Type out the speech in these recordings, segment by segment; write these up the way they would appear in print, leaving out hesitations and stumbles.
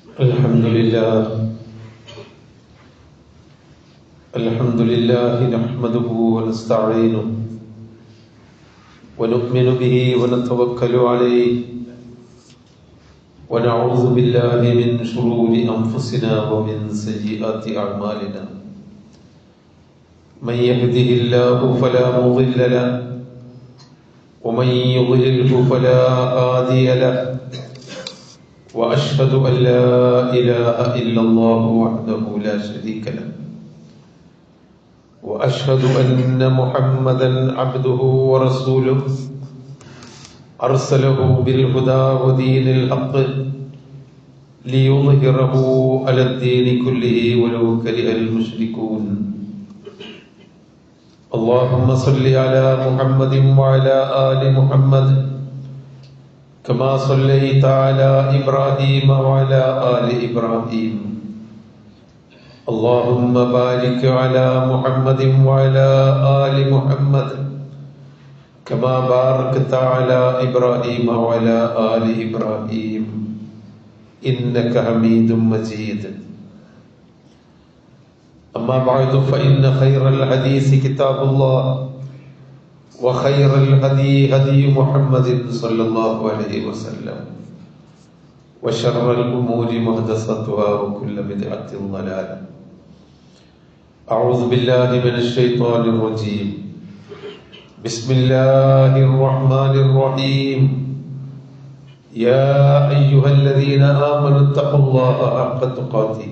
الحمد لله نحمده ونستعينه ونؤمن به ونتوكل عليه ونعوذ بالله من شرور أنفسنا ومن سيئات أعمالنا من يهده الله فلا مضل له ومن يضلله فلا هادي له وأشهد أن لا إله إلا الله وحده لا شريك له وأشهد أن محمدا عبده ورسوله أرسله بالهدى ودين الحق ليظهره على الدين كله ولو كره المشركون اللهم صل على محمد وعلى آل محمد كما صليت على إبراهيم وعلى آل إبراهيم اللهم بارك على محمد وعلى آل محمد كما باركت على إبراهيم وعلى آل إبراهيم إنك حميد مجيد أما بعد فإن خير الحديث كتاب الله وخير الهدي هدي محمد صلى الله عليه وسلم وشر الأمور محدثاتها وكل بدعة ضلالة أعوذ بالله من الشيطان الرجيم بسم الله الرحمن الرحيم يا أيها الذين آمنوا اتقوا الله حق تقاته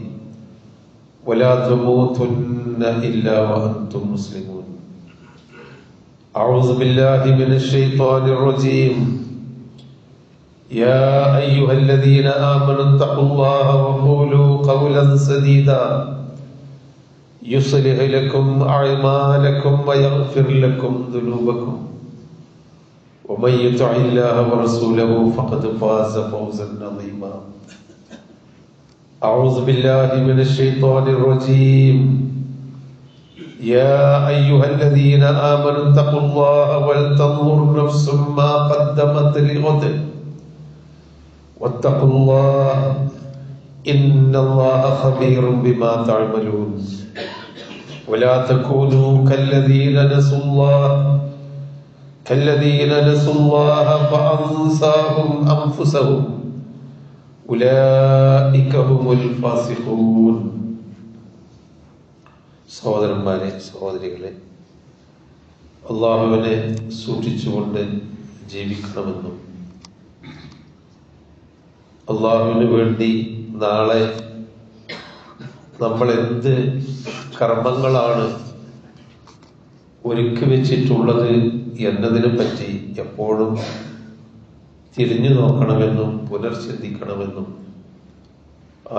ولا تموتن إلا وأنتم مسلمون أعوذ بالله من الشيطان الرجيم يا أيها الذين آمنوا اتقوا الله وقولوا قولا سديدا يصلح لكم أعمالكم ويغفر لكم ذنوبكم ومن يطع الله ورسوله فقد فاز فوزا عظيما أعوذ بالله من الشيطان الرجيم يا أيها الذين آمنوا اتقوا الله ولتنظر نفس ما قدمت لغد واتقوا الله إن الله خبير بما تعملون ولا تكونوا كالذين نسوا الله فأنساهم أنفسهم أولئك هم الفاسقون. സഹോദരന്മാരെ, സഹോദരികളെ, അള്ളാഹുവിനെ സൂക്ഷിച്ചുകൊണ്ട് ജീവിക്കണമെന്നും അള്ളാഹുവിന് വേണ്ടി നാളെ നമ്മൾ എന്ത് കർമ്മങ്ങളാണ് ഒരുക്കി വെച്ചിട്ടുള്ളത് എന്നതിനെ പറ്റി എപ്പോഴും തിരിഞ്ഞു നോക്കണമെന്നും പുനർചിന്തിക്കണമെന്നും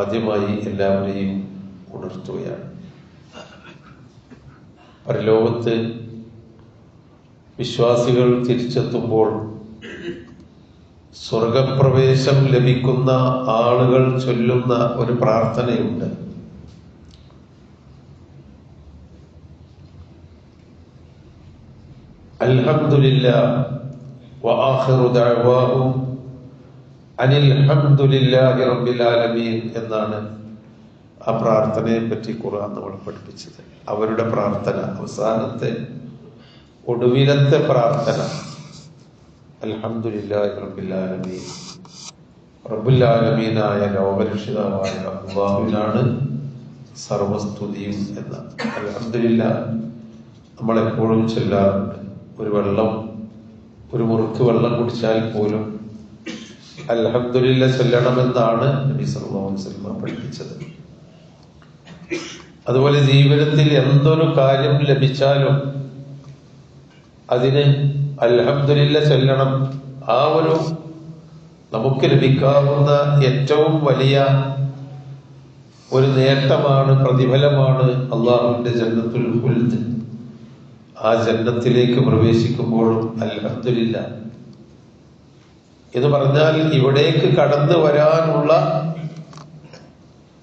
ആദ്യമായി എല്ലാവരെയും ഉണർത്തുകയാണ്. പരലോകത്ത് വിശ്വാസികൾ തിരിച്ചെത്തുമ്പോൾ സ്വർഗപ്രവേശം ലഭിക്കുന്ന ആളുകൾ ചൊല്ലുന്ന ഒരു പ്രാർത്ഥനയുണ്ട്. അൽഹംദുലില്ലാഹ് വആഖിറു ദഅവാഹും അനിൽ ഹംദുലില്ലാഹി റബ്ബിൽ ആലമീൻ എന്നാണ് ആ പ്രാർത്ഥനയെ പറ്റി ഖുർആൻ നമ്മളെ പഠിപ്പിച്ചത്. അവരുടെ പ്രാർത്ഥന, അവസാനത്തെ ഒടുവിലത്തെ പ്രാർത്ഥന അൽഹംദുലില്ലാഹി റബ്ബിൽ ആലമീൻ, റബ്ബുൽ ആലമീനായ ലോകരക്ഷിതാവായ അല്ലാഹുവിനാണ് സർവസ്തുതിയും എന്ന അൽഹംദുലില്ലാഹ് നമ്മളെപ്പോഴും ചൊല്ലാറുണ്ട്. ഒരു മുറുക്ക് വെള്ളം കുടിച്ചാൽ പോലും അൽഹംദുലില്ലാഹ് ചൊല്ലണമെന്നാണ് നബി സല്ലല്ലാഹു അലൈഹി വസല്ലം പഠിപ്പിച്ചത്. അതുപോലെ ജീവിതത്തിൽ എന്തൊരു കാര്യം ലഭിച്ചാലും അതിന് അൽഹംദുലില്ലാഹ് ചൊല്ലണം. ആ ഒരു നമുക്ക് ലഭിക്കാവുന്ന ഏറ്റവും വലിയ ഒരു നേട്ടമാണ്, പ്രതിഫലമാണ് അള്ളാഹുവിന്റെ ജന്നത്തുൽ ഖുൽദ്. ആ ജന്നത്തിലേക്ക് പ്രവേശിക്കുമ്പോഴും അൽഹംദുലില്ലാഹ് എന്ന് പറഞ്ഞാൽ ഇവിടേക്ക് കടന്നു വരാനുള്ള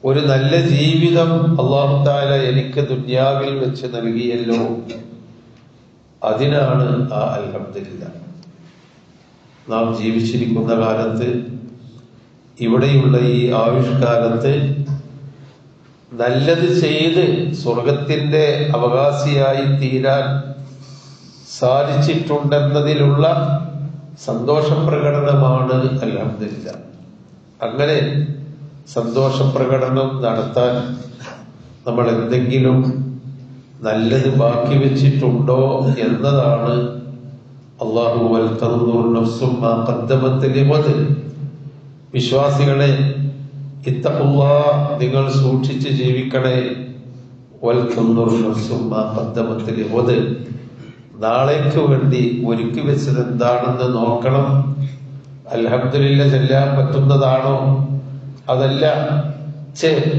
ഒരു നല്ല ജീവിതം അല്ലാഹു തആല എനിക്ക് ദുനിയാവിൽ വെച്ച് നൽകിയല്ലോ, അതിനാണ് ആ അൽഹംദുലില്ലാഹ്. നാം ജീവിച്ചിരിക്കുന്ന കാലത്ത് ഇവിടെയുള്ള ഈ ആയുഷ്കാലത്ത് നല്ലത് ചെയ്ത് സ്വർഗത്തിന്റെ അവകാശിയായി തീരാൻ സാധിച്ചിട്ടുണ്ടെന്നതിലുള്ള സന്തോഷ പ്രകടനമാണ് അൽഹംദുലില്ലാ. അങ്ങനെ സന്തോഷ പ്രകടനം നടത്താൻ നമ്മൾ എന്തെങ്കിലും നല്ലത് ബാക്കി വെച്ചിട്ടുണ്ടോ എന്നതാണ് അല്ലാഹു വൽ തൻദുർ നഫ്സും മാ ഖദ്ദമത് ലിഗദ്. വിശ്വാസികളെ, ഇത്തഖുല്ലാഹ്, നിങ്ങൾ സൂക്ഷിച്ച് ജീവിക്കണേ. വൽ തൻദുർ നഫ്സും മാ ഖദ്ദമത് ലിഗദ്, നാളേക്ക് വേണ്ടി ഒരുക്കി വെച്ചത് എന്താണെന്ന് നോക്കണം. അൽഹംദുലില്ലാ ചെല്ലാൻ പറ്റുന്നതാണോ, അതല്ല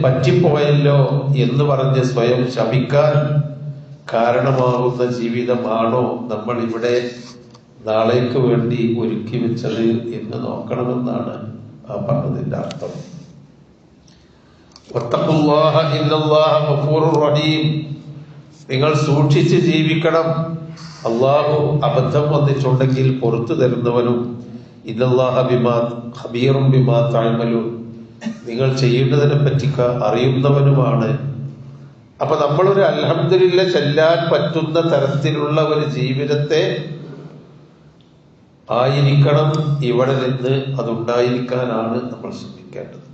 പറ്റിപ്പോയല്ലോ എന്ന് പറഞ്ഞ് സ്വയം ശപിക്കാൻ കാരണമാകുന്ന ജീവിതമാണോ നമ്മൾ ഇവിടെ നാളേക്ക് വേണ്ടി ഒരുക്കി വെച്ചത് എന്ന് നോക്കണമെന്നാണ് ആ പറഞ്ഞതിന്റെ അർത്ഥം. വത്തഖുല്ലാഹ ഇന്നല്ലാഹ ഗഫൂറുർ റഹീം, നിങ്ങൾ സൂക്ഷിച്ച് ജീവിക്കണം. അള്ളാഹു അബദ്ധം വന്നിട്ടുണ്ടെങ്കിൽ പുറത്തു തരുന്നവനും, ഇന്നല്ലാഹ ബിമാ ഖബീറും ബിമാ തഅമലൂൻ, നിങ്ങൾ ചെയ്യുന്നതിനെ പറ്റി അറിയുന്നവനുമാണ്. അപ്പൊ നമ്മളൊരു അൽഹംദുലില്ലാ ചെല്ലാൻ പറ്റുന്ന തരത്തിലുള്ള ഒരു ജീവിതത്തെ ആയിരിക്കണം ഇവിടെ നിന്ന് അതുണ്ടായിരിക്കാനാണ് നമ്മൾ ശ്രമിക്കേണ്ടത്.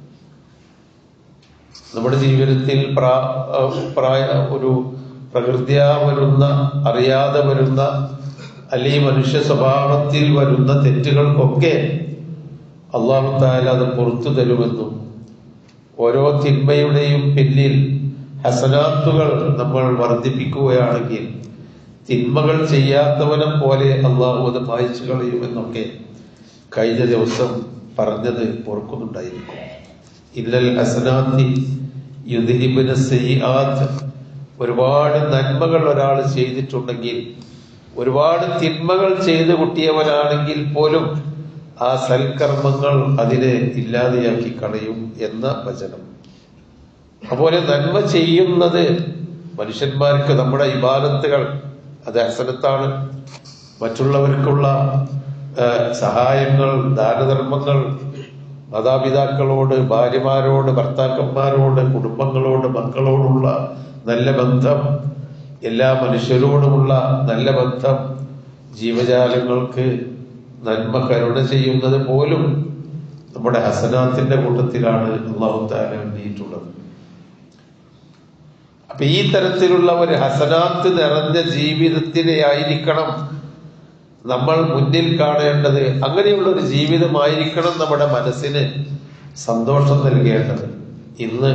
നമ്മുടെ ജീവിതത്തിൽ ഒരു പ്രകൃതിയാ വരുന്ന, അറിയാതെ വരുന്ന, അല്ലെങ്കിൽ മനുഷ്യ സ്വഭാവത്തിൽ വരുന്ന തെറ്റുകൾക്കൊക്കെ അല്ലാഹു തആല അത് പുറത്തു തരുമെന്നും ഓരോ തിന്മയുടെയും പിന്നിൽ ഹസനാത്തുകൾ നമ്മൾ വർദ്ധിപ്പിക്കുകയാണെങ്കിൽ തിന്മകൾ ചെയ്യാത്തവനെ പോലെ അള്ളാഹു അത് മായ്ച്ചു കളയുമെന്നൊക്കെ കഴിഞ്ഞ ദിവസം പറഞ്ഞത് ഓർക്കുന്നുണ്ടായിരിക്കും. ഇല്ലൽ ഹസനാത്തി യുദ്ഹിബുന സയ്യിആത്ത്, ഒരുപാട് നന്മകൾ ഒരാൾ ചെയ്തിട്ടുണ്ടെങ്കിൽ, ഒരുപാട് തിന്മകൾ ചെയ്ത് കൂട്ടിയവനാണെങ്കിൽ പോലും ആ സൽക്കർമ്മങ്ങൾ അതിനെ ഇല്ലാതെയാക്കി കളയും എന്ന വചനം. അതുപോലെ നന്മ ചെയ്യുന്നത് മനുഷ്യന്മാർക്ക്, നമ്മുടെ ഇബാദത്തുകൾ അത് ഹസനത്താണ്. മറ്റുള്ളവർക്കുള്ള സഹായങ്ങൾ, ദാനധർമ്മങ്ങൾ, മാതാപിതാക്കളോട്, ഭാര്യമാരോട്, ഭർത്താക്കന്മാരോട്, കുടുംബങ്ങളോട്, മക്കളോടുള്ള നല്ല ബന്ധം, എല്ലാ മനുഷ്യരോടുമുള്ള നല്ല ബന്ധം, ജീവജാലങ്ങൾക്ക് നന്മ കരുണ ചെയ്യുന്നത് പോലും നമ്മുടെ ഹസനാത്തിന്റെ കൂട്ടത്തിലാണ് അല്ലാഹു തആല എണ്ണിയിട്ടുള്ളത്. അപ്പൊ ഈ തരത്തിലുള്ള ഒരു ഹസനാത്ത് നിറഞ്ഞ ജീവിതത്തിനെ ആയിരിക്കണം നമ്മൾ മുന്നിൽ കാണേണ്ടത്. അങ്ങനെയുള്ള ഒരു ജീവിതമായിരിക്കണം നമ്മുടെ മനസ്സിന് സന്തോഷം നൽകേണ്ടത്. ഇന്ന്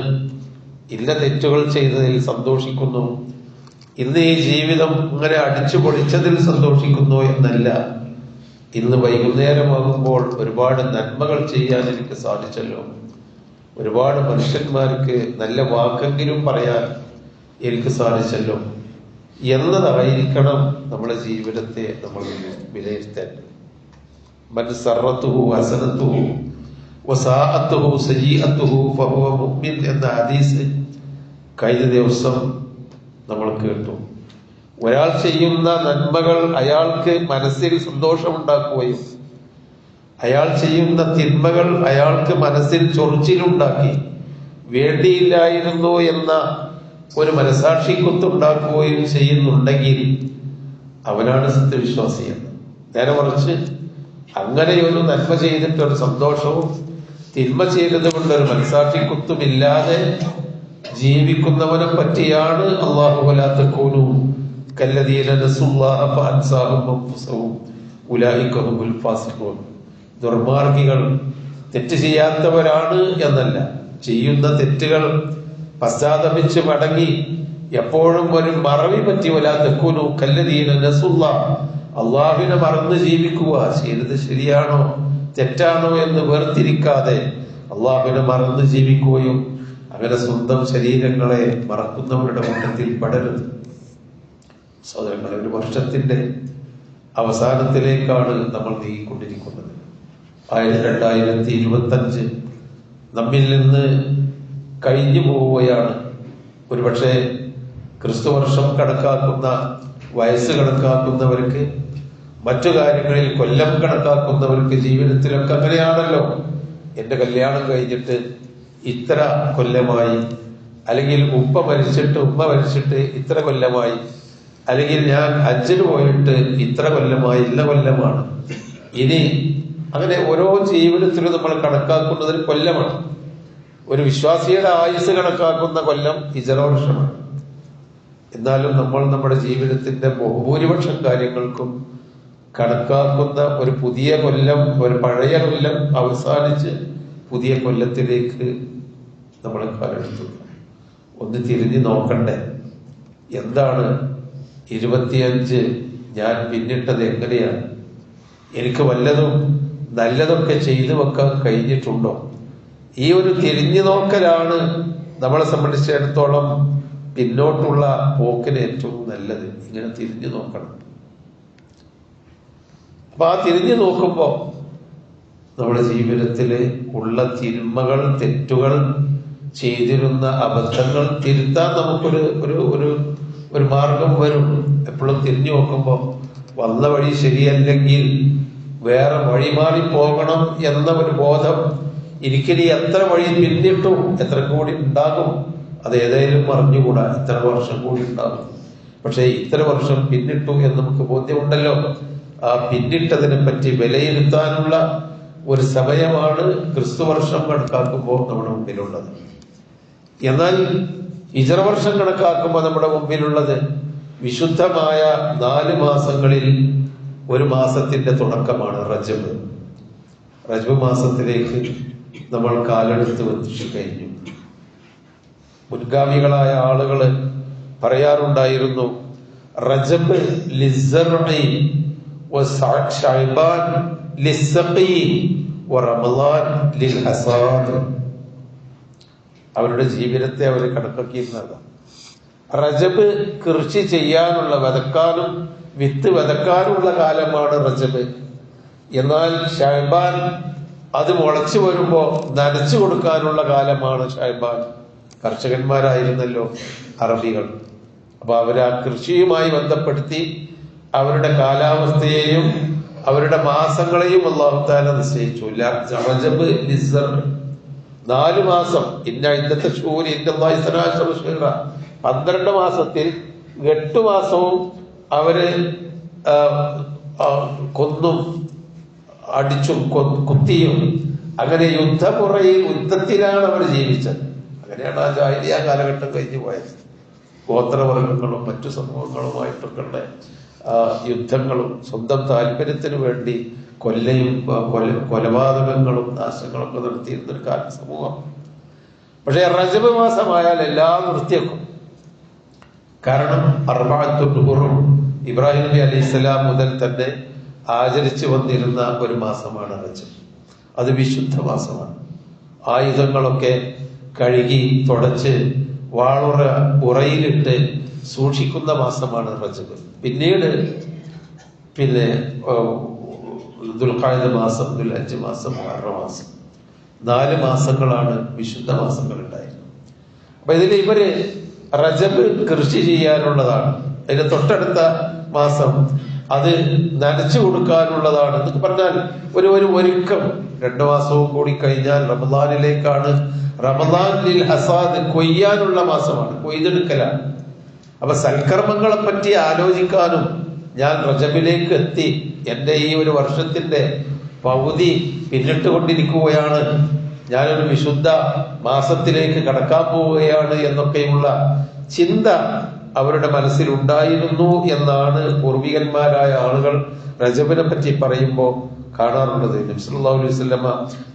ഇല്ല തെറ്റുകൾ ചെയ്തതിൽ സന്തോഷിക്കുന്നു, ഇന്ന് ഈ ജീവിതം ഇങ്ങനെ അടിച്ചു പൊളിച്ചതിൽ സന്തോഷിക്കുന്നു എന്നല്ല. ഇന്ന് വൈകുന്നേരമാകുമ്പോൾ ഒരുപാട് നന്മകൾ ചെയ്യാൻ എനിക്ക് സാധിച്ചല്ലോ, ഒരുപാട് മനുഷ്യന്മാർക്ക് നല്ല വാക്കെങ്കിലും പറയാൻ എനിക്ക് സാധിച്ചല്ലോ എന്നതായിരിക്കണം നമ്മുടെ ജീവിതത്തെ നമ്മൾ വിലയിരുത്തേണ്ടത്. മൻ സറത്തുഹു ഹസനത്തുഹു വസാഅത്തുഹു സയ്യിഅത്തുഹു ഫഹുവ മുഅ്മിൻ എന്ന ഹദീസ് കഴിഞ്ഞ ദിവസം നമ്മൾ കേട്ടു. ഒരാൾ ചെയ്യുന്ന നന്മകൾ അയാൾക്ക് മനസ്സിൽ സന്തോഷമുണ്ടാക്കുകയും അയാൾ ചെയ്യുന്ന തിന്മകൾ അയാൾക്ക് മനസ്സിൽ ചൊറിച്ചിലുണ്ടാക്കി വേണ്ടിയില്ലായിരുന്നു എന്ന ഒരു മനസാക്ഷിക്കുത്തുണ്ടാക്കുകയും ചെയ്യുന്നുണ്ടെങ്കിൽ അവനാണ് സത്യവിശ്വാസി എന്ന്. നേരെ മറിച്ച് അങ്ങനെയൊരു നന്മ ചെയ്തിട്ടൊരു സന്തോഷവും തിന്മ ചെയ്തത് കൊണ്ടൊരു മനസാക്ഷിക്കുത്തുമില്ലാതെ ജീവിക്കുന്നവനെ പറ്റിയാണ് അല്ലാഹു വലാ തകൂനു കല്ലദീന നസുല്ലാഹ ഫഅൻസാഹും അൻഫുസഹും ഉലൈക ഹുമുൽ ഫാസിഖൂൻ. ദുർമാർഗികൾ തെറ്റ് ചെയ്യാത്തവരാണ് എന്നല്ല, ചെയ്യുന്ന തെറ്റുകൾ പശ്ചാത്തപിച്ച് മടങ്ങി എപ്പോഴും ഒരു മറവി പറ്റി വലാ തകൂനു കല്ലദീന നസുല്ലാഹ, അള്ളാഹുവിനെ മറന്ന് ജീവിക്കുക, ചെയ്തത് ശരിയാണോ തെറ്റാണോ എന്ന് വേർതിരിക്കാതെ അള്ളാഹുവിനെ മറന്ന് ജീവിക്കുകയും അങ്ങനെ സ്വന്തം ശരീരങ്ങളെ മറക്കുന്നവരുടെ കൂട്ടത്തിൽ പെടരുത്. സഹോദരങ്ങളെ, ഒരു വർഷത്തിന്റെ അവസാനത്തിലേക്കാണ് നമ്മൾ നീങ്ങിക്കൊണ്ടിരിക്കുന്നത്. 2025 നമ്മിൽ നിന്ന് കഴിഞ്ഞു പോവുകയാണ്. ഒരുപക്ഷെ ക്രിസ്തുവർഷം കണക്കാക്കുന്ന, വയസ്സ് മറ്റു കാര്യങ്ങളിൽ കൊല്ലം കണക്കാക്കുന്നവർക്ക് ജീവിതത്തിലൊക്കെ അങ്ങനെയാണല്ലോ. എൻ്റെ കല്യാണം കഴിഞ്ഞിട്ട് ഇത്ര കൊല്ലമായി, അല്ലെങ്കിൽ ഉമ്മ മരിച്ചിട്ട് ഇത്ര കൊല്ലമായി, അല്ലെങ്കിൽ ഞാൻ ഹജ്ജിന് പോയിട്ട് ഇത്ര കൊല്ലമായി, ഇന്ന കൊല്ലമാണ്. ഇനി അങ്ങനെ ഓരോ ജീവിതത്തിലും നമ്മൾ കണക്കാക്കുന്നതിന് കൊല്ലമാണ്. ഒരു വിശ്വാസിയുടെ ആയുസ് കണക്കാക്കുന്ന കൊല്ലം ഹിജ്റ വർഷമാണ്. എന്നാലും നമ്മൾ നമ്മുടെ ജീവിതത്തിന്റെ ബഹുഭൂരിപക്ഷം കാര്യങ്ങൾക്കും കണക്കാക്കുന്ന ഒരു പുതിയ കൊല്ലം, ഒരു പഴയ കൊല്ലം അവസാനിച്ച് പുതിയ കൊല്ലത്തിലേക്ക് നമ്മൾ കാലെടുത്തുന്നു. ഒന്ന് തിരിഞ്ഞു നോക്കണ്ടേ, എന്താണ് 25 ഞാൻ പിന്നിട്ടത്, എങ്ങനെയാണ്, എനിക്ക് വല്ലതും നല്ലതൊക്കെ ചെയ്തു വെക്കാൻ കഴിഞ്ഞിട്ടുണ്ടോ? ഈ ഒരു തിരിഞ്ഞു നോക്കലാണ് നമ്മളെ സംബന്ധിച്ചിടത്തോളം പിന്നോട്ടുള്ള പോക്കിന് ഏറ്റവും നല്ലത്. ഇങ്ങനെ തിരിഞ്ഞു നോക്കണം. അപ്പൊ ആ തിരിഞ്ഞു നോക്കുമ്പോ നമ്മുടെ ജീവിതത്തില് ഉള്ള തിന്മകൾ, തെറ്റുകൾ, ചെയ്തിരുന്ന അബദ്ധങ്ങൾ തിരുത്താൻ നമുക്കൊരു ഒരു ഒരു ഒരു മാർഗം വരും. എപ്പോഴും തിരിഞ്ഞു നോക്കുമ്പോ വന്ന വഴി ശരിയല്ലെങ്കിൽ വേറെ വഴി മാറി പോകണം എന്ന ഒരു ബോധം എനിക്കിനി എത്ര വഴി പിന്നിട്ടും എത്ര കൂടി ഉണ്ടാകും അത് ഏതായാലും അറിഞ്ഞുകൂടാ. ഇത്ര വർഷം കൂടി ഉണ്ടാകും, പക്ഷെ ഇത്ര വർഷം പിന്നിട്ടു എന്ന് നമുക്ക് ബോധ്യമുണ്ടല്ലോ. ആ പിന്നിട്ടതിനെ പറ്റി വിലയിരുത്താനുള്ള ഒരു സമയമാണ് ക്രിസ്തുവർഷം കണക്കാക്കുമ്പോൾ നമ്മുടെ മുമ്പിലുള്ളത്. എന്നാൽ ഹിജ്റ വർഷം കണക്കാക്കുമ്പോൾ നമ്മുടെ മുമ്പിലുള്ളത് വിശുദ്ധമായ 4 മാസങ്ങളിൽ ഒരു മാസത്തിന്റെ തുടക്കമാണ് റജബ്. റജബ് മാസത്തിലേക്ക് നമ്മൾ കാലെടുത്ത് വെച്ചു കഴിഞ്ഞു. മുൻഗാമികളായ ആളുകൾ പറയാറുണ്ടായിരുന്നു, റജബ് ലിസ്സർഇ വശഅബാൻ ലിസ്സഖി വറമളാൻ ലിൽഹസാദ്. അവരുടെ ജീവിതത്തെ അവർ കണക്കാക്കിയിരുന്നത് റജബ് കൃഷി ചെയ്യാനുള്ള, വിതക്കാനും വിത്ത് വിതക്കാനുള്ള കാലമാണ് റജബ്. എന്നാൽ ശഅബാൻ അത് മുളച്ചു വരുമ്പോ നനച്ചു കൊടുക്കാനുള്ള കാലമാണ് ശഅബാൻ. കർഷകന്മാരായിരുന്നല്ലോ അറബികൾ. അപ്പൊ അവർ ആ കൃഷിയുമായി ബന്ധപ്പെടുത്തി അവരുടെ കാലാവസ്ഥയെയും അവരുടെ മാസങ്ങളെയും അല്ലാഹു തആല നിശ്ചയിച്ചു. റജബ് ലിസ്സർ 4 മാസം. ഇന്ന ഇന്നത്തെ ഷൂരി ഇന്നല്ലാഹി 12 മാസത്തിൽ 8 മാസവും അവര് കൊന്നും അടിച്ചും കുത്തിയും അങ്ങനെ യുദ്ധത്തിലാണ് അവർ ജീവിച്ചത്. അങ്ങനെയാണ് ആ ജാഹിലിയ്യ കാലഘട്ടം കഴിഞ്ഞു പോയത്. ഗോത്രവർഗങ്ങളും മറ്റു സമൂഹങ്ങളുമായിട്ടൊക്കെ യുദ്ധങ്ങളും സ്വന്തം താല്പര്യത്തിന് വേണ്ടി കൊലപാതകങ്ങളും നാശങ്ങളൊക്കെ നടത്തിയിരുന്നൊരു സമൂഹം. പക്ഷെ റജബ് മാസമായാൽ എല്ലാം നിർത്തിയേക്കും. കാരണം അർബഅത്തുൽ ഇബ്രാഹിം നബി അലൈഹിസ്സലാം മുതൽ തന്നെ ആചരിച്ചു വന്നിരുന്ന ഒരു മാസമാണ് റജബ്. അത് വിശുദ്ധ മാസമാണ്. ആയുധങ്ങളൊക്കെ കഴുകി തുടച്ച് ഉറയിലിട്ട് സൂക്ഷിക്കുന്ന മാസമാണ് റജബ്. പിന്നീട് ദുൽഖഅദ മാസം, ദുൽഹജ്ജ് മാസം, മുഹറം മാസം, 4 മാസങ്ങളാണ് വിശുദ്ധ മാസങ്ങൾ ഉണ്ടായിരുന്നത്. അപ്പൊ ഇതിൽ ഇവര് റജബ് കൃഷി ചെയ്യാനുള്ളതാണ്. അതിന് തൊട്ടടുത്ത മാസം അത് നനച്ചു കൊടുക്കാനുള്ളതാണ്. എന്നൊക്കെ പറഞ്ഞാൽ ഒരു ഒരുക്കം. 2 മാസവും കൂടി കഴിഞ്ഞാൽ റമദാനിലേക്കാണ്. റമദാൻ ലിൽ ഹസാദ്, കൊയ്യാനുള്ള മാസമാണ്, കൊയ്തെടുക്കലാണ്. അപ്പൊ സൽക്കർമ്മങ്ങളെ പറ്റി ആലോചിക്കാനും ഞാൻ റജബിലേക്ക് എത്തി, എന്റെ ഈ ഒരു വർഷത്തിന്റെ പകുതി പിന്നിട്ടുകൊണ്ടിരിക്കുകയാണ്, ഞാനൊരു വിശുദ്ധ മാസത്തിലേക്ക് കടക്കാൻ പോവുകയാണ് എന്നൊക്കെയുള്ള ചിന്ത അവരുടെ മനസ്സിൽ ഉണ്ടായിരുന്നു എന്നാണ് പൂർവികന്മാരായ ആളുകൾ റജബിനെ പറ്റി പറയുമ്പോൾ കാണാറുള്ളത്. നബി സല്ലല്ലാഹു അലൈഹി വസല്ലമ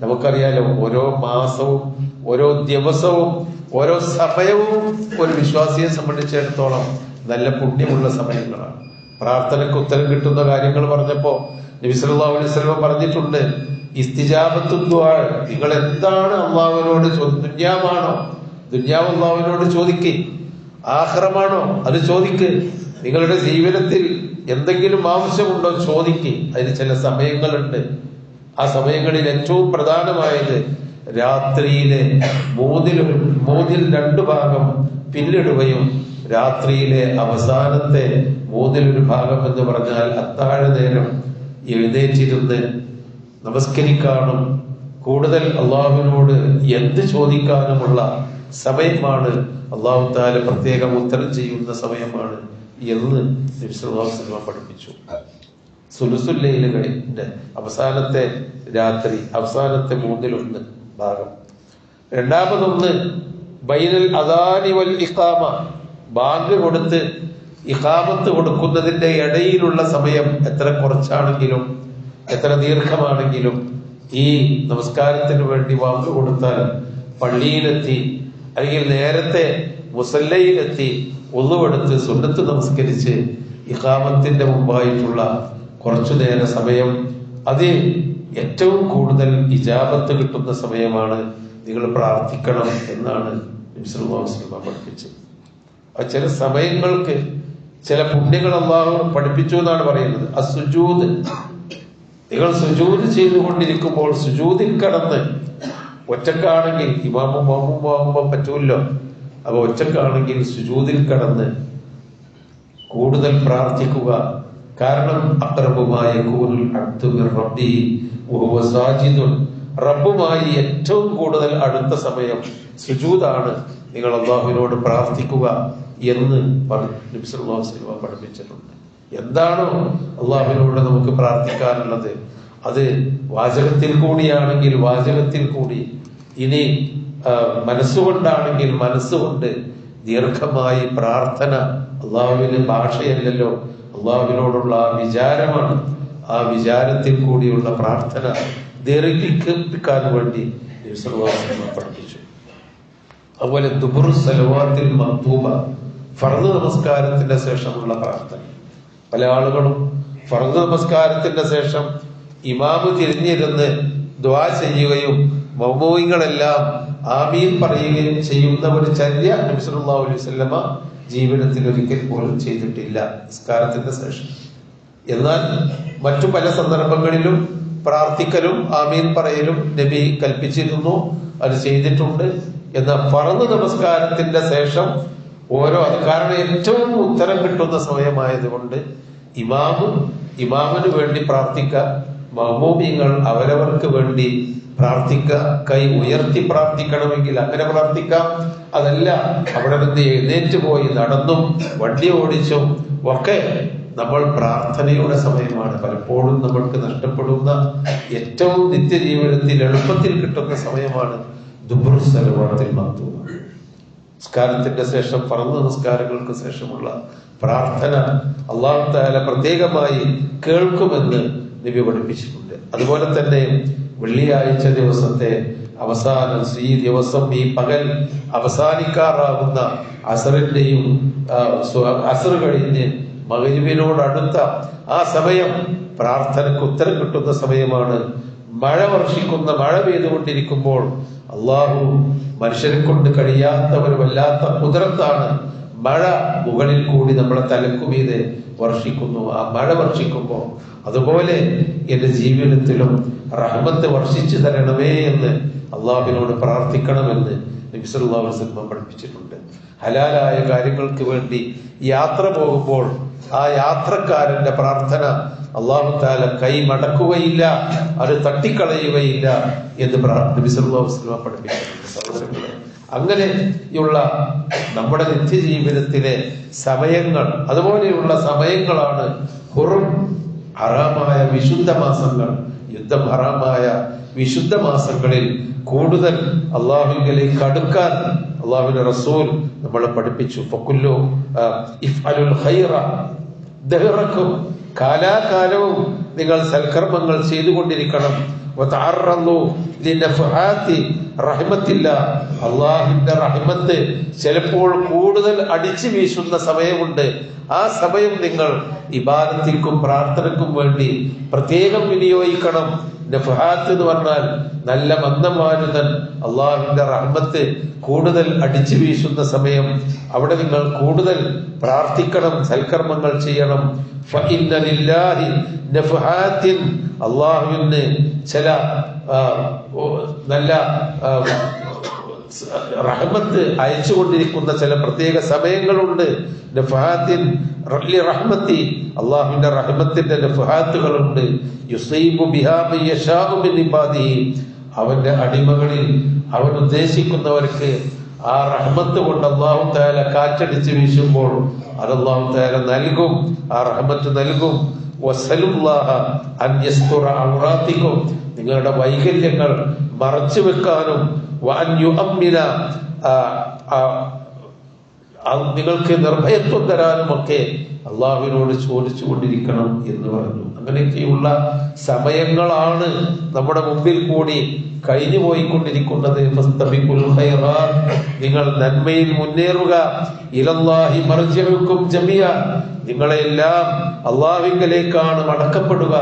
നമുക്കറിയാലോ, ഓരോ മാസവും ഓരോ ദിവസവും ഓരോ സമയവും ഒരു വിശ്വാസിയെ സംബന്ധിച്ചിടത്തോളം നല്ല പുണ്യമുള്ള സമയങ്ങളാണ്. പ്രാർത്ഥനയ്ക്ക് ഉത്തരം കിട്ടുന്ന കാര്യങ്ങൾ പറഞ്ഞപ്പോ നബി സല്ലല്ലാഹു അലൈഹി വസല്ലമ പറഞ്ഞിട്ടുണ്ട്, ഇസ്തിജാബത്തു ദുആ, നിങ്ങൾ എന്താണ് അല്ലാഹുവിനോട് ദുനിയാവാണോ, ദുനിയാവ് അല്ലാഹുവിനോട് ചോദിക്ക്, ആഖിറമാണോ അത് ചോദിക്ക്, നിങ്ങളുടെ ജീവിതത്തിൽ എന്തെങ്കിലും ആവശ്യമുണ്ടോ ചോദിക്ക്. അതിന് ചില സമയങ്ങളുണ്ട്. ആ സമയങ്ങളിൽ ഏറ്റവും പ്രധാനമായത് രാത്രിയിലെ മൂന്നിൽ 2 ഭാഗം പിന്നിടുകയും രാത്രിയിലെ അവസാനത്തെ 1/3 ഭാഗം എന്ന് പറഞ്ഞാൽ അത്താഴ നേരം എഴുന്നേറ്റിരുന്ന് നമസ്കരിക്കാനും കൂടുതൽ അള്ളാഹുവിനോട് എന്ത് ചോദിക്കാനുമുള്ള സമയമാണ്. അള്ളാഹു തആല പ്രത്യേകം ഉത്തരം ചെയ്യുന്ന സമയമാണ് എന്ന് നബി സല്ലല്ലാഹു അലൈഹി വസല്ലം പഠിപ്പിച്ചു. സുലുസുൽ ലൈലിന്റെ അവസാനത്തെ രാത്രി, അവസാനത്തെ 1/3 ഭാഗം. രണ്ടാമതൊന്ന് ബൈനൽ അദാനി വൽ ഇഖാമ, ബാങ്ക് കൊടുത്ത് ഇഖാമത്ത് കൊടുക്കുന്നതിന്റെ ഇടയിലുള്ള സമയം എത്ര കുറച്ചാണെങ്കിലും എത്ര ദീർഘമാണെങ്കിലും ഈ നമസ്കാരത്തിന് വേണ്ടി ബാങ്ക് കൊടുത്താൽ പള്ളിയിലെത്തി അല്ലെങ്കിൽ നേരത്തെ മുസല്ലയിലെത്തി ഒന്നുവെടുത്ത് സുന്നത്ത് നമസ്കരിച്ച് ഇഖാമത്തിന്റെ മുമ്പായിട്ടുള്ള കുറച്ചു നേര സമയം അതിൽ ഏറ്റവും കൂടുതൽ ഇജാബത്ത് കിട്ടുന്ന സമയമാണ്. നിങ്ങൾ പ്രാർത്ഥിക്കണം എന്നാണ് നബി സല്ലല്ലാഹു അലൈഹി വസല്ലം പഠിപ്പിച്ചത്. ചില സമയങ്ങൾക്ക് ചില പുണ്യങ്ങൾ അല്ലാഹു പഠിപ്പിച്ചു എന്നാണ് പറയുന്നത്. അസ്സുജൂദ്, നിങ്ങൾ സുജൂദ് ചെയ്തുകൊണ്ടിരിക്കുമ്പോൾ സുജൂദിൽ കടന്ന്, ഒറ്റക്കാണെങ്കിൽ ഇമാമും മാമും ആകുമ്പോൾ പറ്റൂല്ലോ, അപ്പൊ ഒറ്റക്കാണെങ്കിൽ സുജൂദിൽ കടന്ന് കൂടുതൽ പ്രാർത്ഥിക്കുക. കാരണം അഖ്റബുമായ യകൂനുൽ അബ്ദു മിർ റബ്ബിഹി വഹുവ സാജിദുൻ, റബ്ബുമായി ഏറ്റവും കൂടുതൽ അടുത്ത സമയം സുജൂദാണ്. നിങ്ങൾ അള്ളാഹുവിനോട് പ്രാർത്ഥിക്കുക എന്ന് നബി സല്ലല്ലാഹു അലൈഹി വസല്ലം പഠിപ്പിച്ചിട്ടുണ്ട്. എന്താണോ അള്ളാഹുവിനോട് നമുക്ക് പ്രാർത്ഥിക്കാനുള്ളത് അത് വാചകത്തിൽ കൂടിയാണെങ്കിൽ വാചകത്തിൽ കൂടി, ഇനി മനസ്സുകൊണ്ടാണെങ്കിൽ മനസ്സുകൊണ്ട് ദീർഘമായി പ്രാർത്ഥന. അള്ളാഹുവിന് ഭാഷയല്ലല്ലോ, അള്ളാഹുവിനോടുള്ള ആ വിചാരമാണ്. ആ വിചാരത്തിൽ കൂടിയുള്ള പ്രാർത്ഥന ദീർഘിപ്പിക്കാൻ വേണ്ടി നബി സല്ലല്ലാഹു അലൈഹി വസല്ലം പഠിപ്പിച്ചു. അതുപോലെ ദുബുറു സലവാത്തിൽ മക്തൂബ, ഫർദ് നമസ്കാരത്തിന്റെ ശേഷമുള്ള പ്രാർത്ഥന. പല ആളുകളും ഫർദ് നമസ്കാരത്തിന്റെ ശേഷം ഇമാമ് തിരിഞ്ഞിരുന്ന് ദുആ ചെയ്യുകയും മൗമൂമികളെല്ലാം ആമീൻ പറയുകയും ചെയ്യുന്ന ഒരു ചര്യ നബി സല്ലല്ലാഹു അലൈഹി വസല്ലമ ജീവിതത്തിൽ ഒരിക്കൽ പോലും ചെയ്തിട്ടില്ല നിസ്കാരത്തിന്റെ ശേഷം. എന്നാൽ മറ്റു പല സന്ദർഭങ്ങളിലും പ്രാർത്ഥിക്കലും ആമീൻ പറയലും നബി കൽപ്പിച്ചിരുന്നു, അത് ചെയ്തിട്ടുണ്ട്. എന്നാൽ ഫർദ് നമസ്കാരത്തിന്റെ ശേഷം ഓരോ, കാരണം ഏറ്റവും ഉത്തരം കിട്ടുന്ന സമയമായതുകൊണ്ട് ഇമാമിന് വേണ്ടി പ്രാർത്ഥിക്കുക, മഅ്മൂമിങ്ങൾ അവരവർക്ക് വേണ്ടി പ്രാർത്ഥിക്കുക. കൈ ഉയർത്തി പ്രാർത്ഥിക്കണമെങ്കിൽ അങ്ങനെ പ്രാർത്ഥിക്കാം. അതല്ല അവിടെ നിന്ന് എഴുന്നേറ്റ് പോയി നടന്നും വണ്ടി ഓടിച്ചും ഒക്കെ നമ്മൾ പ്രാർത്ഥനയുടെ സമയമാണ്. പലപ്പോഴും നമ്മൾക്ക് നഷ്ടപ്പെടുന്ന ഏറ്റവും നിത്യജീവിതത്തിൽ എളുപ്പത്തിൽ കിട്ടുന്ന സമയമാണ് ദുബുറു സലവാത്തിൽ മക്തൂബ. നിസ്കാരത്തിന്റെ ശേഷം, ഫർദ് നിസ്കാരങ്ങൾക്ക് ശേഷമുള്ള പ്രാർത്ഥന അല്ലാഹു തആല പ്രത്യേകമായി കേൾക്കുമെന്ന് നബി പഠിപ്പിച്ചിട്ടുണ്ട്. അതുപോലെ തന്നെ വെള്ളിയാഴ്ച ദിവസത്തെ അവസാനം, ഈ ദിവസം, ഈ പകൽ അവസാനിക്കാറാകുന്ന അസറിന്റെയും അസർ കഴിഞ്ഞ് മഗ്‌രിബിനോടടുത്ത ആ സമയം പ്രാർത്ഥനയ്ക്ക് ഉത്തരം കിട്ടുന്ന സമയമാണ്. മഴ പെയ്തുകൊണ്ടിരിക്കുമ്പോൾ അള്ളാഹു മനുഷ്യരെ കൊണ്ട് കഴിയാത്ത ഒരു വല്ലാത്ത കുദറത്താണ്. മഴ മുകളിൽ കൂടി നമ്മുടെ തലക്കുമീതെ വർഷിക്കുന്നു. ആ മഴ വർഷിക്കുമ്പോൾ അതുപോലെ എന്റെ ജീവിതത്തിലും റഹ്മത്ത് വർഷിച്ചു തരണമേ എന്ന് അള്ളാഹുവിനോട് പ്രാർത്ഥിക്കണമെന്ന് നബി സല്ലല്ലാഹു അലൈഹി വസല്ലം പഠിപ്പിച്ചിട്ടുണ്ട്. ഹലാലായ കാര്യങ്ങൾക്ക് വേണ്ടി യാത്ര പോകുമ്പോൾ ആ യാത്രക്കാരന്റെ പ്രാർത്ഥന അല്ലാഹു തആല കൈ മടക്കുകയില്ല, അത് തട്ടിക്കളയുകയില്ല എന്ന് നബി സല്ലല്ലാഹു അലൈഹി വസല്ലം പഠിപ്പിച്ചിട്ടുണ്ട്. സഹോദരങ്ങളെ, അങ്ങനെയുള്ള നമ്മുടെ നിത്യജീവിതത്തിലെ സമയങ്ങൾ, അതുപോലെയുള്ള സമയങ്ങളാണ് ഹുറും, ഹറാമായ വിശുദ്ധ മാസങ്ങൾ. യുദ്ധം ഹറാമായ വിശുദ്ധ മാസങ്ങളിൽ കൂടുതൽ അള്ളാഹുവിലേക്ക് അടുക്കാൻ അള്ളാഹുവിന്റെ റസൂൽ നമ്മളെ പഠിപ്പിച്ചു. ഫകുല്ലു ഇഫ്അലുൽ ഖൈറ ദഹറക്കും, കാലാകാലവും നിങ്ങൾ സൽക്കർമ്മങ്ങൾ ചെയ്തുകൊണ്ടിരിക്കണം. വതഅറദു ലിനഫഹാത്തി റഹ്മത്തില്ലാ, അള്ളാഹുവിന്റെ റഹ്മത്ത് ചിലപ്പോൾ കൂടുതൽ അടിച്ചു വീശുന്ന സമയമുണ്ട്. ആ സമയം നിങ്ങൾ ഇബാദത്തിനും പ്രാർത്ഥനക്കും വേണ്ടി പ്രത്യേകം വിനിയോഗിക്കണം. നഫഹാത്ത് എന്ന് പറഞ്ഞാൽ നല്ല മന്ദമാരുതൻ, അള്ളാഹുവിന്റെ റഹ്മത്ത് കൂടുതൽ അടിച്ചു വീശുന്ന സമയം. അവിടെ നിങ്ങൾ കൂടുതൽ പ്രാർത്ഥിക്കണം, സൽക്കർമ്മങ്ങൾ ചെയ്യണം. ഫഇന്ന ലില്ലാഹി നഫഹാത്തിൻ, അള്ളാഹുവിന് ചില നല്ല റഹ്മത്ത് അയച്ചുകൊണ്ടിരിക്കുന്ന ചില പ്രത്യേക സമയങ്ങളുണ്ട്. നഫഹാത്തിൻ റഹ്മത്തി, അള്ളാഹുവിന്റെ റഹ്മത്തിന്റെ നഫഹാത്തുകളുണ്ട്. യുസീബു ബിഹാ മൻ യശാഉ മിൻ ഇബാദിഹി, അവന്റെ അടിമകളിൽ അവൻ ഉദ്ദേശിക്കുന്നവർക്ക് ആ റഹ്മത്ത് കൊണ്ട് അല്ലാഹു തആല കാറ്റടിച്ച് വീശുമ്പോൾ അത് അല്ലാഹു തആല നൽകും, ആ റഹ്മത്ത് നൽകും. വസലുല്ലാഹ അൻ യസ്തുറ ഔറാത്തിക്കും, നിങ്ങളുടെ വൈകല്യങ്ങൾ മറച്ചു വെക്കാനും വഅൻ യുഅമ്മിന നിങ്ങൾക്ക് നിർഭയത്വം തരാനുമൊക്കെ അള്ളാഹുവിനോട് ചോദിച്ചുകൊണ്ടിരിക്കണം എന്ന് പറഞ്ഞു. അങ്ങനെയൊക്കെയുള്ള സമയങ്ങളാണ് നമ്മുടെ മുമ്പിൽ കൂടി കഴിഞ്ഞു പോയിക്കൊണ്ടിരിക്കുന്നത്. നിങ്ങൾ നന്മയിൽ മുന്നേറുക. ഇലല്ലാഹി മർജിഉക്കും ജമിയ, നിങ്ങളെല്ലാം അള്ളാഹുവിങ്കലേക്കാണ് മടക്കപ്പെടുക.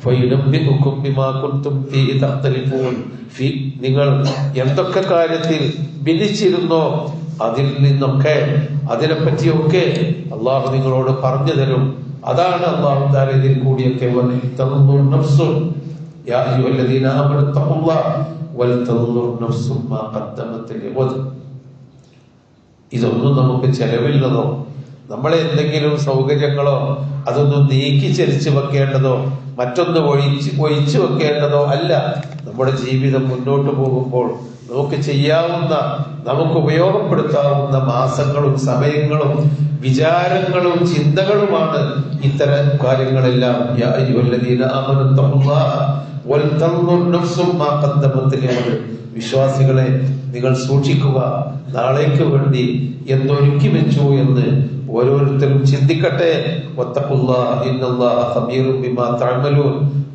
ഫയുനബ്ബിഉക്കും ബിമാ കുൻതും ഫീഹി തഖ്തലിഫൂൻ, നിങ്ങൾ എന്തൊക്കെ കാര്യത്തിൽ ഭിന്നിച്ചിരുന്നോ അതിൽ നിന്നൊക്കെ അതിനെപ്പറ്റിയൊക്കെ അള്ളാഹു നിങ്ങളോട് പറഞ്ഞു തരും. അതാണ് അള്ളാഹു തആല ഇതിൽ കൂടിയൊക്കെ ഇതൊന്നും നമുക്ക് ചെലവില്ലതോ നമ്മളെ എന്തെങ്കിലും സൗകര്യങ്ങളോ അതൊന്നും നീക്കി ചരിച്ചു വെക്കേണ്ടതോ മറ്റൊന്ന് ഒഴിച്ചു വെക്കേണ്ടതോ അല്ല. നമ്മുടെ ജീവിതം മുന്നോട്ട് പോകുമ്പോൾ നമുക്ക് ചെയ്യാവുന്ന, നമുക്ക് ഉപയോഗപ്പെടുത്താവുന്ന മാസങ്ങളും സമയങ്ങളും വിചാരങ്ങളും ചിന്തകളുമാണ് ഇത്തരം കാര്യങ്ങളെല്ലാം. വിശ്വാസികളെ, നിങ്ങൾ സൂക്ഷിക്കുക, നാളേക്ക് വേണ്ടി എന്തൊരുക്കി വെച്ചു എന്ന് ഓരോരുത്തരും ചിന്തിക്കട്ടെ.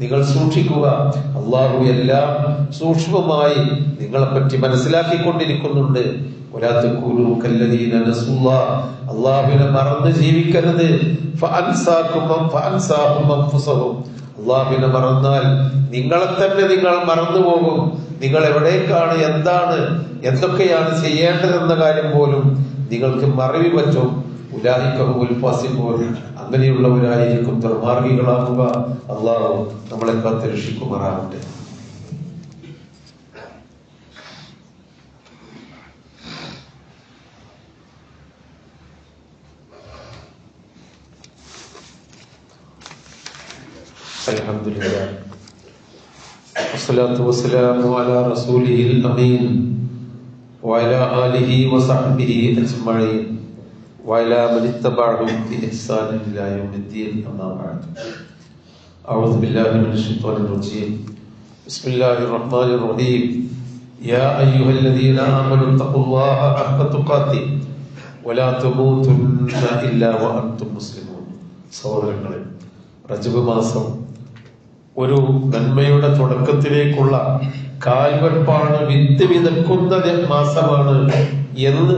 നിങ്ങൾ സൂക്ഷിക്കുക, അള്ളാഹു എല്ലാം സൂക്ഷ്മമായി നിങ്ങളെപ്പറ്റി മനസ്സിലാക്കിക്കൊണ്ടിരിക്കുന്നുണ്ട്. അള്ളാഹുവിനെ മറന്ന് ജീവിക്കരുത്. അള്ളാഹുവിനെ മറന്നാൽ നിങ്ങളെ തന്നെ നിങ്ങൾ മറന്നുപോകും. നിങ്ങൾ എവിടേക്കാണ്, എന്തൊക്കെയാണ് ചെയ്യേണ്ടതെന്ന കാര്യം പോലും നിങ്ങൾക്ക് മറവി പറ്റും. അങ്ങനെയുള്ളവരായിരിക്കും ദുർമാർഗികളാകുക. അള്ളാഹു നമ്മളെ കാത്ത് രക്ഷിക്കുമാറാവട്ടെ. അൽഹംദുലില്ലാഹ് വസ്സലാത്തു വസ്സലാമു അലാ റസൂലിഹിൽ അമീൻ വഅലാ ആലിഹി വസഹ്ബിഹി അജ്മഈൻ വഅലാ മൻ ഇത്തബഅഹും ബിഇഹ്സാൻ ഇലാ യൗമിദ്ദീൻ. അമ്മാ ബഅദ്. അഊദു ബില്ലാഹി മിനശ് ശൈത്വാനിർ റജീം. ബിസ്മില്ലാഹിർ റഹ്മാനിർ റഹീം. യാ അയ്യുഹല്ലദീന ആമനൂ തഖുല്ലാഹ ഹഖ്ക തുഖാതി വലാ തമൂതുന്ന ഇല്ലാ വഅൻതും മുസ്ലിമൂൻ. സഹോദരങ്ങളെ, റജബ് മാസം ഒരു നന്മയുടെ തുടക്കത്തിലേക്കുള്ള കാൽവെപ്പാണ്, വിത്ത് വിതക്കുന്ന മാസമാണ് എന്ന്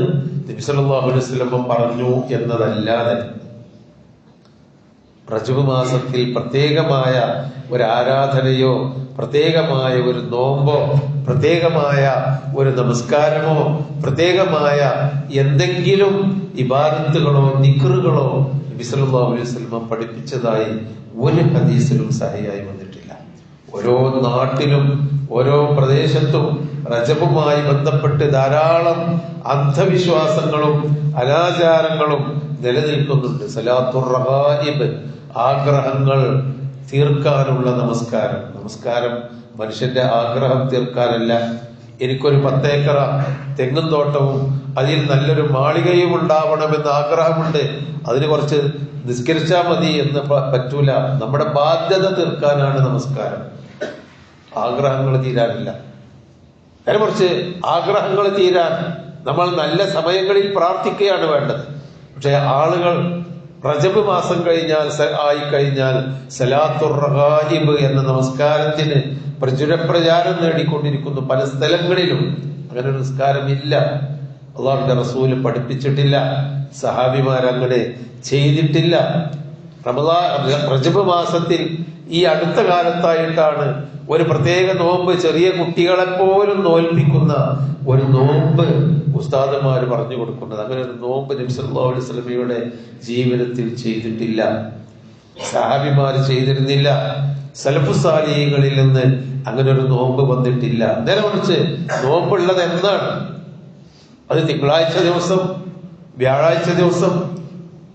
നബി സല്ലല്ലാഹു അലൈഹി വസല്ലം പറഞ്ഞു എന്നതല്ലാതെ റജബ് മാസത്തിൽ പ്രത്യേകമായ ഒരു ആരാധനയോ പ്രത്യേകമായ ഒരു നോമ്പോ പ്രത്യേകമായ ഒരു നമസ്കാരമോ പ്രത്യേകമായ എന്തെങ്കിലും ഇബാദത്തുകളോ നിക്റുകളോ നബി സല്ലല്ലാഹു അലൈഹി വസല്ലം പഠിപ്പിച്ചതായി ഒരു ഹദീസിലും സഹിയായി വന്നിട്ടില്ല. ഓരോ നാട്ടിലും ഓരോ പ്രദേശത്തും റജബുമായി ബന്ധപ്പെട്ട് ധാരാളം അന്ധവിശ്വാസങ്ങളും അനാചാരങ്ങളും നിലനിൽക്കുന്നുണ്ട്. സലാത്തുർ റഗായിബ്, ആഗ്രഹങ്ങൾ തീർക്കാനുള്ള നമസ്കാരം മനുഷ്യന്റെ ആഗ്രഹം തീർക്കാനല്ല. എനിക്കൊരു 10 ഏക്കർ തെങ്ങും തോട്ടവും അതിൽ നല്ലൊരു മാളികയും ഉണ്ടാവണമെന്ന് ആഗ്രഹമുണ്ട്, അതിന് കുറച്ച് നിസ്കരിച്ചാൽ മതി എന്ന് പറ്റൂല. നമ്മുടെ ബാധ്യത തീർക്കാനാണ് നമസ്കാരം, ആഗ്രഹങ്ങൾ തീരാനില്ല. അതിനെ കുറിച്ച് ആഗ്രഹങ്ങൾ തീരാൻ നമ്മൾ നല്ല സമയങ്ങളിൽ പ്രാർത്ഥിക്കുകയാണ് വേണ്ടത്. പക്ഷെ ആളുകൾ റജബ് മാസം ആയിക്കഴിഞ്ഞാൽ സലാത്തുർ റഗായിബ് എന്ന നമസ്കാരത്തിന് പ്രചാരം നേടിക്കൊണ്ടിരിക്കുന്നു. പല സ്ഥലങ്ങളിലും അങ്ങനെ ഒരു നിസ്കാരം ഇല്ല, അള്ളാഹുവിന്റെ റസൂല് പഠിപ്പിച്ചിട്ടില്ല, സഹാബിമാരങ്ങനെ ചെയ്തിട്ടില്ല. റജബ് മാസത്തിൽ ഈ അടുത്ത കാലത്തായിട്ടാണ് ഒരു പ്രത്യേക നോമ്പ്, ചെറിയ കുട്ടികളെ പോലും നോൽപ്പിക്കുന്ന ഒരു നോമ്പ് ഉസ്താദുമാര് പറഞ്ഞു കൊടുക്കുന്നത്. അങ്ങനെ ഒരു നോമ്പ് നബി സല്ലല്ലാഹു അലൈഹി വസല്ലമയുടെ ജീവിതത്തിൽ ചെയ്തിട്ടില്ല, സഹാബിമാര് ചെയ്തിരുന്നില്ല, സലഫു സാലിഹീങ്ങളിൽ നിന്ന് അങ്ങനെ ഒരു നോമ്പ് വന്നിട്ടില്ല. നേരെ മറിച്ച് നോമ്പുള്ളത് എന്നാണ്? അത് തിങ്കളാഴ്ച ദിവസം, വ്യാഴാഴ്ച ദിവസം,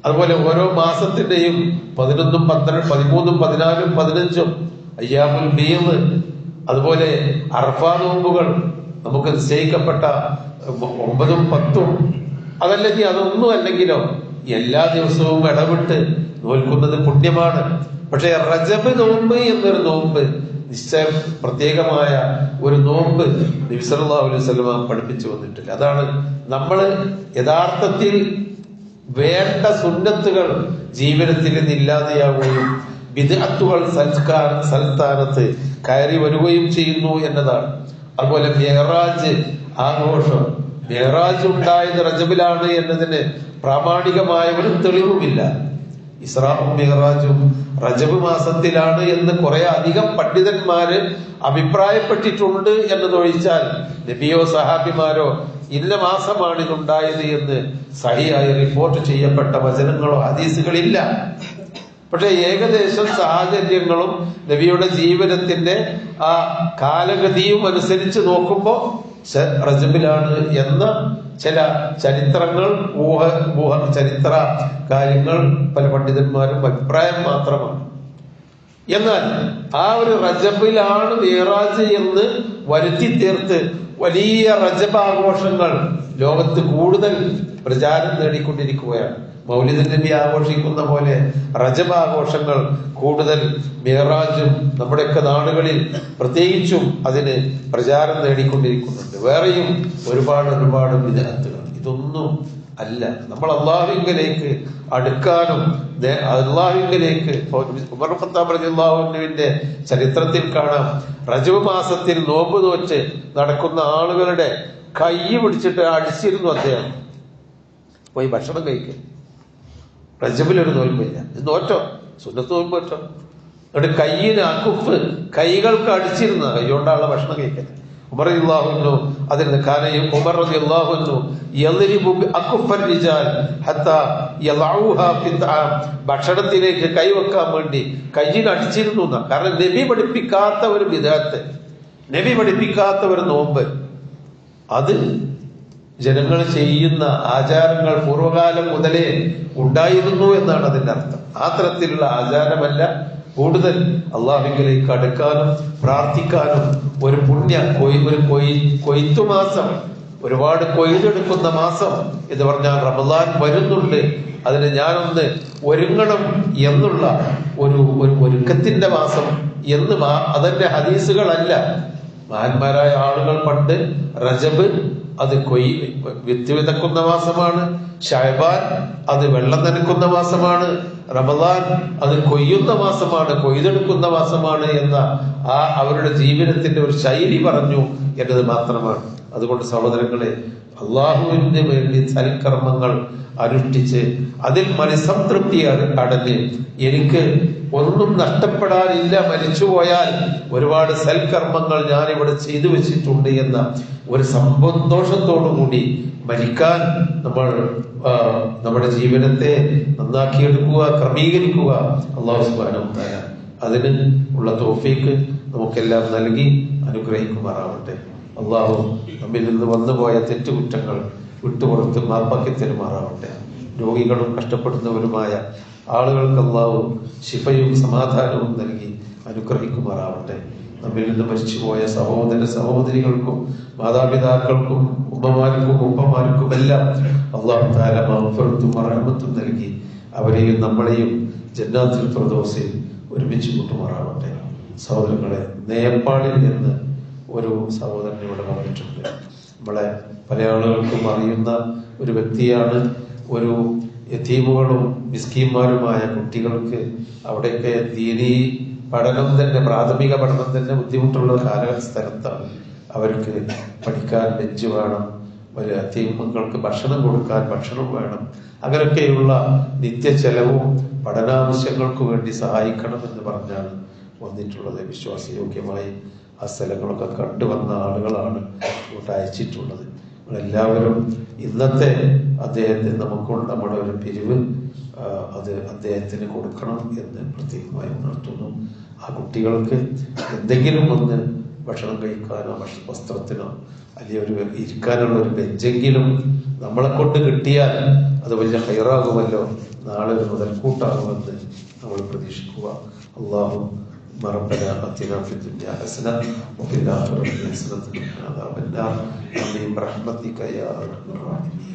അതുപോലെ ഓരോ മാസത്തിന്റെയും 11, 12, 13, 14, 15 അയ്യാമുൽ ബീദ് അതുപോലെ അർഫാ നോമ്പുകൾ നമുക്ക് നിശ്ചയിക്കപ്പെട്ട 9ഉം 10ഉം അതല്ലെങ്കിൽ അതൊന്നും അല്ലെങ്കിലോ എല്ലാ ദിവസവും ഇടവിട്ട് നോൽക്കുന്നത് പുണ്യമാണ്. പക്ഷെ റജബ് നോമ്പ് എന്നൊരു നോമ്പ് നിശ്ചയം പ്രത്യേകമായ ഒരു നോമ്പ് നബി സല്ലല്ലാഹു അലൈഹി വസല്ലം പഠിപ്പിച്ചു വന്നിട്ടില്ല. അതാണ് നമ്മൾ യഥാർത്ഥത്തിൽ വേണ്ട സുന്നത്തുകൾ ജീവിതത്തിൽ നിന്ന് ഇല്ലാതെയാവുകയും ബിദ്അത്തുകൾ സൽസ്ഥാനത്ത് കയറി വരികയും ചെയ്യുന്നു എന്നതാണ്. അതുപോലെ മെഹറാജ് ആഘോഷം, മെഹറാജ് ഉണ്ടായത് റജബിലാണ് എന്നതിന് പ്രാമാണികമായ ഒരു തെളിവുമില്ല. ഇസ്രാഉം മിഹ്റാജും റജബ് മാസത്തിലാണ് എന്ന് കുറെ അധികം പണ്ഡിതന്മാര് അഭിപ്രായപ്പെട്ടിട്ടുണ്ട് എന്നതൊഴിച്ചാൽ നബിയോ സഹാബിമാരോ ഇന്ന മാസമാണ് ഇതുണ്ടായത് എന്ന് സഹിയായി റിപ്പോർട്ട് ചെയ്യപ്പെട്ട വചനങ്ങളോ ഹദീസുകളില്ല. പക്ഷെ ഏകദേശം സാഹചര്യങ്ങളും നബിയുടെ ജീവിതത്തിന്റെ ആ കാലഗതിയും അനുസരിച്ച് നോക്കുമ്പോൾ റജബിലാണ് എന്ന ചില ചരിത്രങ്ങൾ ചരിത്ര കാര്യങ്ങൾ പല പണ്ഡിതന്മാരും അഭിപ്രായം മാത്രമാണ്. എന്നാൽ ആ ഒരു റജബിലാണ് മിഹ്റാജ് എന്ന് വരുത്തി തീർത്ത് വലിയ റജബ് ആഘോഷങ്ങൾ ലോകത്ത് കൂടുതൽ പ്രചാരം നേടിക്കൊണ്ടിരിക്കുകയാണ്. മൗലിദ് നബി ആഘോഷിക്കുന്ന പോലെ റജബ് ആഘോഷങ്ങൾ കൂടുതൽ മിഹ്റാജും നമ്മുടെയൊക്കെ നാടുകളിൽ പ്രത്യേകിച്ചും അതിന് പ്രചാരം നേടിക്കൊണ്ടിരിക്കുന്നുണ്ട്. വേറെയും ഒരുപാട് ബിദ്അത്തുകൾ. ഇതൊന്നും അല്ല. നമ്മൾ അള്ളാഹുവിലേക്ക് അടുക്കാനും അള്ളാഹുവിലേക്ക് ഉമർ ഖത്താബ് റളിയല്ലാഹു അൻഹുവിന്റെ ചരിത്രത്തിൽ കാണാം, റജബ് മാസത്തിൽ നോമ്പ് നോറ്റ് നടക്കുന്ന ആളുകളുടെ കൈ പിടിച്ചിട്ട് അടിച്ചിരുന്നു അദ്ദേഹം. പോയി ഭക്ഷണം കഴിക്കും. റജബിലൊരു നോൽപ്പില്ല, ഇത് നോറ്റോ, സുന്നത്ത് നോൽപ്പ് നോറ്റോ. എന്നിട്ട് കയ്യിന് അക്കുഫ്, കൈകൾക്ക് അടിച്ചിരുന്ന കൈകൊണ്ടാണുള്ള ഭക്ഷണം കഴിക്കുന്നത്. ഉമർ റളിയല്ലാഹു അൻഹു അതിന് കാനയും ഉമർ റളിയല്ലാഹു അൻഹു യദ്രിബു അക്കുഫർ റിജാൽ ഹത്താ യളഉഹാ ഫിത്ആം, ഭക്ഷണത്തിലേക്ക് കൈവെക്കാൻ വേണ്ടി കയ്യിന് അടിച്ചിരുന്നു. കാരണം നബി പഠിപ്പിക്കാത്ത ഒരു ബിദ്അത്ത്, നബി പഠിപ്പിക്കാത്ത ഒരു നോമ്പ്, അത് ജനങ്ങൾ ചെയ്യുന്ന ആചാരങ്ങൾ പൂർവ്വകാലം മുതലേ ഉണ്ടായിരുന്നു എന്നാണ് അതിന്റെ അർത്ഥം. ആ തരത്തിലുള്ള ആചാരമല്ല, കൂടുതൽ അള്ളാഹുവിലേക്ക് അടുക്കാനും പ്രാർത്ഥിക്കാനും ഒരു കൊയ്ത്തുമാസം, ഒരുപാട് കൊയ്തെടുക്കുന്ന മാസം എന്ന് പറഞ്ഞാൽ റമദാൻ വരുന്നുണ്ട്, അതിന് ഞാനൊന്ന് ഒരുങ്ങണം എന്നുള്ള ഒരു ഒരുക്കത്തിന്റെ മാസം എന്ന് അതിന്റെ ഹദീസുകളല്ല. മഹാന്മാരായ ആളുകൾ പണ്ട് റജബ് അത് വിത്ത് വിതക്കുന്ന മാസമാണ്, ശഅബാൻ അത് വെള്ളം നനയ്ക്കുന്ന മാസമാണ്, റമദാൻ അത് കൊയ്യുന്ന മാസമാണ്, കൊയ്തെടുക്കുന്ന മാസമാണ് എന്ന ആ അവരുടെ ജീവിതത്തിന്റെ ഒരു ശൈലി പറഞ്ഞു എന്നത് മാത്രമാണ്. അതുകൊണ്ട് സഹോദരങ്ങളെ, അള്ളാഹുവിന് വേണ്ടി സൽക്കർമ്മങ്ങൾ അനുഷ്ഠിച്ച് അതിൽ മനസ്സംതൃപ്തി അടഞ്ഞ് എനിക്ക് ഒന്നും നഷ്ടപ്പെടാനില്ല, മരിച്ചുപോയാൽ ഒരുപാട് സൽക്കർമ്മങ്ങൾ ഞാനിവിടെ ചെയ്തു വെച്ചിട്ടുണ്ട് എന്ന ഒരു സന്തോഷത്തോടു കൂടി മരിക്കാൻ നമ്മൾ നമ്മുടെ ജീവിതത്തെ നന്നാക്കിയെടുക്കുക, ക്രമീകരിക്കുക. അല്ലാഹു സുബ്ഹാനഹു വ തആല അതിന് ഉള്ള തൗഫീഖ് നമുക്കെല്ലാം നൽകി അനുഗ്രഹിക്കുമാറാവട്ടെ. അള്ളാഹു നമ്മിൽ നിന്ന് വന്നുപോയ തെറ്റുകുറ്റങ്ങൾ വിട്ടുപുറത്ത് മാപ്പാക്കി തരുമാറാവട്ടെ. രോഗികളും കഷ്ടപ്പെടുന്നവരുമായ ആളുകൾക്ക് അള്ളാഹു ശിഫയും സമാധാനവും നൽകി അനുഗ്രഹിക്കുമാറാവട്ടെ. നമ്മിൽ നിന്ന് മരിച്ചുപോയ സഹോദര സഹോദരികൾക്കും മാതാപിതാക്കൾക്കും ഉമ്മമാർക്കും ഉപ്പമാർക്കും എല്ലാം അള്ളാഹു തആല മഗ്ഫിറത്തും റഹ്മത്തും നൽകി അവരെയും നമ്മളെയും ജന്നാത്തുൽ ഫിർദൗസിൽ ഒരുമിച്ച് കൂട്ടുമാറാവട്ടെ. സഹോദരങ്ങളെ, നേപ്പാളിൽ നിന്ന് ഒരു സഹോദരൻ ഇവിടെ വന്നിട്ടുണ്ട്. നമ്മളെ പല ആളുകൾക്കും അറിയുന്ന ഒരു വ്യക്തിയാണ്. ഒരു യതീമുകളും മിസ്കീന്മാരുമായ കുട്ടികൾക്ക് അവിടെയൊക്കെ ദീനീ പഠനം തന്നെ, പ്രാഥമിക പഠനം തന്നെ ബുദ്ധിമുട്ടുള്ള സ്ഥലത്താണ്. അവർക്ക് പഠിക്കാൻ ബെഞ്ച് വേണം, യതീമുകൾക്ക് ഭക്ഷണം കൊടുക്കാൻ ഭക്ഷണം വേണം. അങ്ങനെയൊക്കെയുള്ള നിത്യ ചെലവും പഠനാവശ്യങ്ങൾക്ക് വേണ്ടി സഹായിക്കണമെന്ന് പറഞ്ഞാണ് വന്നിട്ടുള്ളത്. വിശ്വാസയോഗ്യമായി ആ സ്ഥലങ്ങളൊക്കെ കണ്ടുവന്ന ആളുകളാണ് ഇങ്ങോട്ട് അയച്ചിട്ടുള്ളത്. എല്ലാവരും ഇന്നത്തെ അദ്ദേഹത്തിന് നമ്മുടെ ഒരു പിരിവ് അത് അദ്ദേഹത്തിന് കൊടുക്കണം എന്ന് പ്രത്യേകമായി ഉണർത്തുന്നു. ആ കുട്ടികൾക്ക് എന്തെങ്കിലും ഒന്ന് ഭക്ഷണം കഴിക്കാനോ വസ്ത്രത്തിനോ അല്ലെങ്കിൽ ഒരു ഇരിക്കാനുള്ള ഒരു ബെഞ്ചെങ്കിലും നമ്മളെ കൊണ്ട് കിട്ടിയാൽ അത് വലിയ ഹൈറാകുമല്ലോ, നാളെ ഒരു മുതൽക്കൂട്ടാകുമെന്ന് നമ്മൾ പ്രതീക്ഷിക്കുക. അള്ളാഹു ربنا آتنا في الدنيا حسنة وفي الآخرة حسنة وقنا عذاب النار آمين برحمتك يا أرحم الراحمين.